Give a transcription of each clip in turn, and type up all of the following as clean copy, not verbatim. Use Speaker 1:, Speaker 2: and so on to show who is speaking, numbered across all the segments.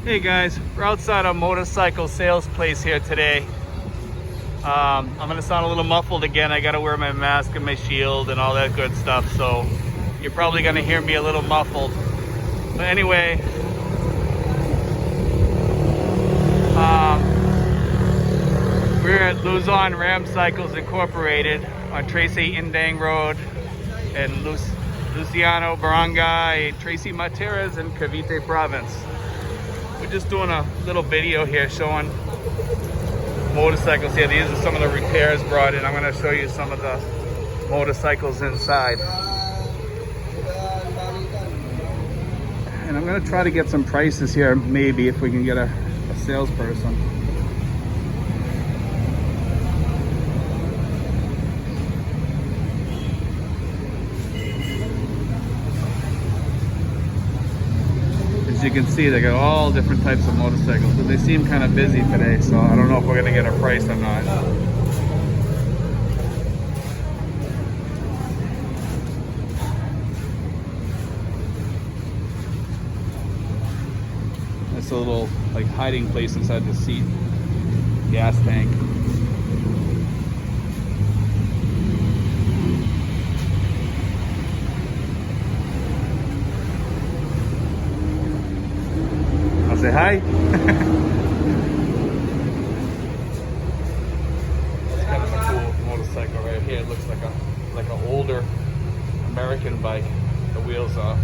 Speaker 1: Hey guys, we're outside a motorcycle sales place here today. I'm gonna sound a little muffled again. I gotta wear my mask and my shield and all that good stuff, so you're probably gonna hear me a little muffled. But anyway, we're at Luzon Ram Cycles Incorporated on Tracy Indang Road in Luciano Barangay, Tracy Materas in Cavite Province. We're just doing a little video here showing motorcycles here. These are some of the repairs brought in. I'm going to show you some of the motorcycles inside. And I'm going to try to get some prices here, maybe, if we can get a salesperson. As you can see, they got all different types of motorcycles, but they seem kind of busy today, so I don't know if we're gonna get a price or not. That's a little like hiding place inside the seat, gas tank. Say hi. That's kind of a cool motorcycle right here. It looks like an older American bike. The wheels off.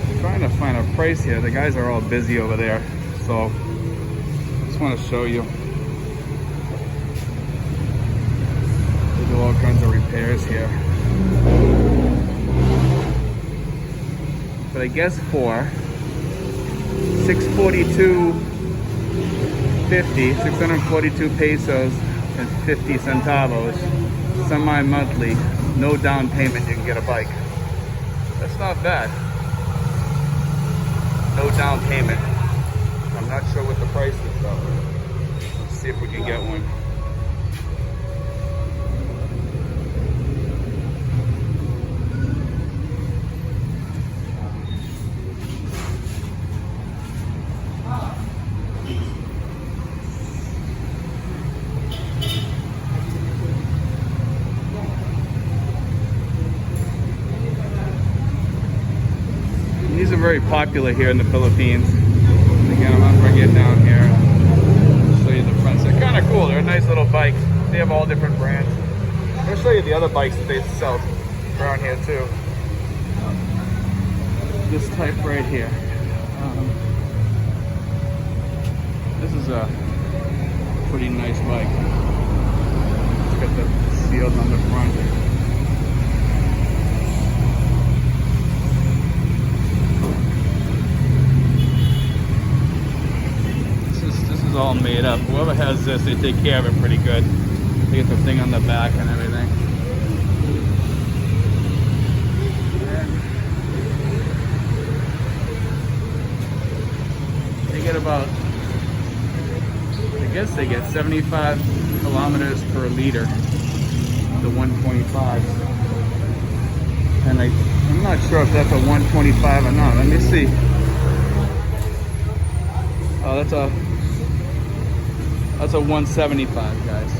Speaker 1: I'm trying to find a price here. The guys are all busy over there, so I just want to show you. They do all kinds of repairs here. But I guess for $642 pesos and 50 centavos, semi-monthly, no down payment, you can get a bike. That's not bad. No down payment. I'm not sure what the price is though. Let's see if we can get one. These are very popular here in the Philippines. Again, I'm not bringing it down here. I'll show you the fronts. They're kind of cool. They're a nice little bike. They have all different brands. I'm going to show you the other bikes that they sell around here too. This type right here. This is a pretty nice bike. It's got the shield on the front. All made up. Whoever has this, they take care of it pretty good. They get the thing on the back and everything. And they get about, I guess they get 75 kilometers per liter, the 125. And I'm not sure if that's a 125 or not. Let me see. Oh, that's a 175, guys.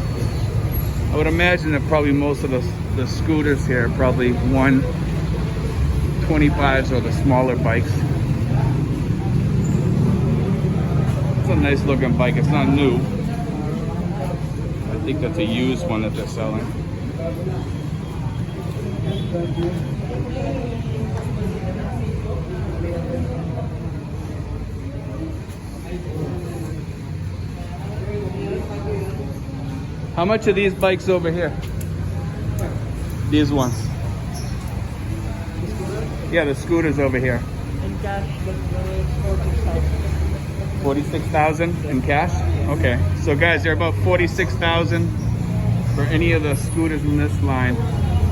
Speaker 1: I would imagine that probably most of the scooters here are probably 125s or the smaller bikes. It's a nice looking bike. It's not new. I think that's a used one that they're selling. How much are these bikes over here? These ones. Yeah, the scooters over here.
Speaker 2: In cash, 46,000.
Speaker 1: 46,000 in cash? Okay. So guys, they're about 46,000 for any of the scooters in this line.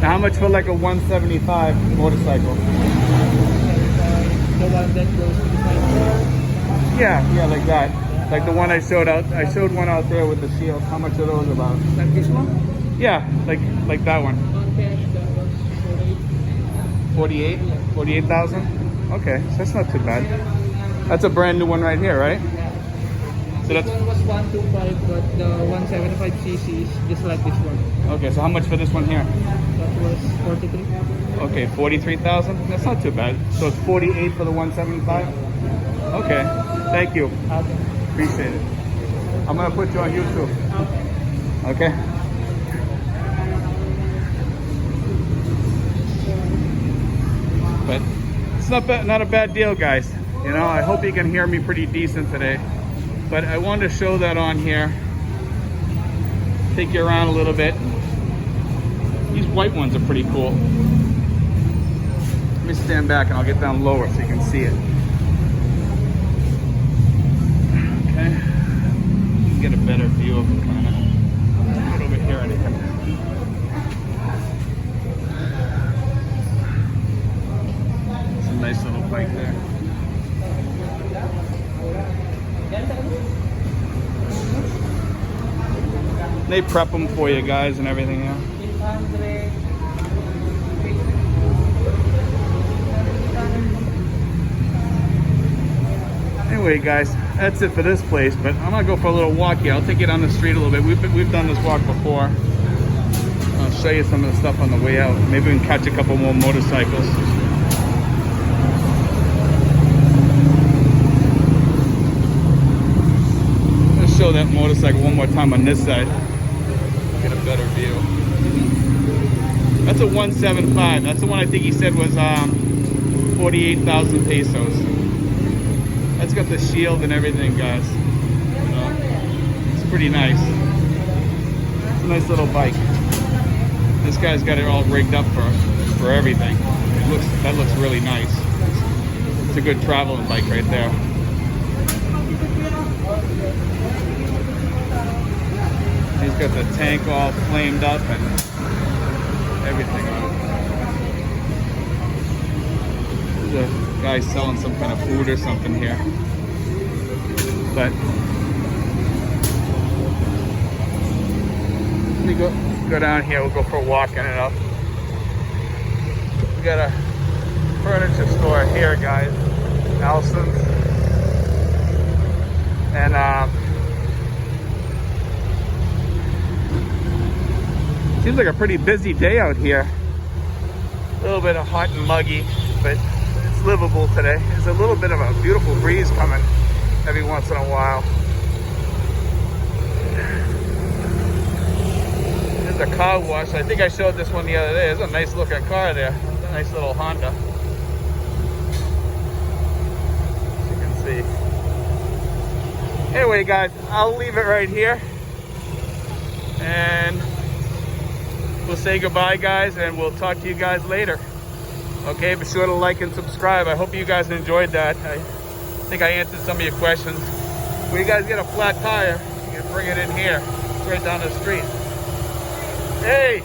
Speaker 1: Now how much for like a 175 motorcycle?
Speaker 2: The one that goes to the bike.
Speaker 1: Yeah, like that. Like the one I showed one out there with the shield. How much are those about?
Speaker 2: Like this one?
Speaker 1: Yeah, like that one.
Speaker 2: On cash, that was
Speaker 1: 48? 48,000? Okay, so that's not too bad. That's a brand new one right here, right? So
Speaker 2: This
Speaker 1: that's
Speaker 2: one was 125, but the 175cc is just like this one.
Speaker 1: okay. So how much for this one here?
Speaker 2: That was 43.
Speaker 1: Okay, 43,000. That's not too bad. So it's 48 for the 175. Okay, thank you.
Speaker 2: Okay.
Speaker 1: Appreciate it. I'm gonna put you on YouTube. Okay. But it's not a bad deal, guys. You know, I hope you can hear me pretty decent today. But I wanted to show that on here. Take you around a little bit. These white ones are pretty cool. Let me stand back and I'll get down lower so you can see it. Okay. Get a better view of them kind of. Right over here and it's a nice little bike there. They prep them for you guys and everything, yeah. Anyway, guys, that's it for this place. But I'm gonna go for a little walk here. I'll take you down the street a little bit. We've done this walk before. I'll show you some of the stuff on the way out. Maybe we can catch a couple more motorcycles. Let's show that motorcycle one more time on this side. Get a better view. That's a 175. That's the one I think he said was 48,000 pesos. That's got the shield and everything, guys. You know, it's pretty nice. It's a nice little bike. This guy's got it all rigged up for everything. That looks really nice. It's a good traveling bike right there. He's got the tank all flamed up and everything on it. There's a guy selling some kind of food or something here. But let me go down here. We'll go for a walk in it up. We got a furniture store here, guys. Allison's. And seems like a pretty busy day out here. A little bit of hot and muggy, but it's livable today. There's a little bit of a beautiful breeze coming every once in a while. There's a car wash. I think I showed this one the other day. There's a nice looking car there. It's a nice little Honda. As you can see. Anyway, guys, I'll leave it right here. And we'll say goodbye, guys, and we'll talk to you guys later. Okay, be sure to like and subscribe. I hope you guys enjoyed that. I think I answered some of your questions. When you guys get a flat tire, you can bring it in here. It's right down the street. Hey!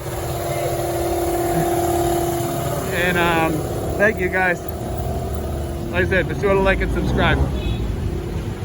Speaker 1: And thank you, guys. Like I said, be sure to like and subscribe.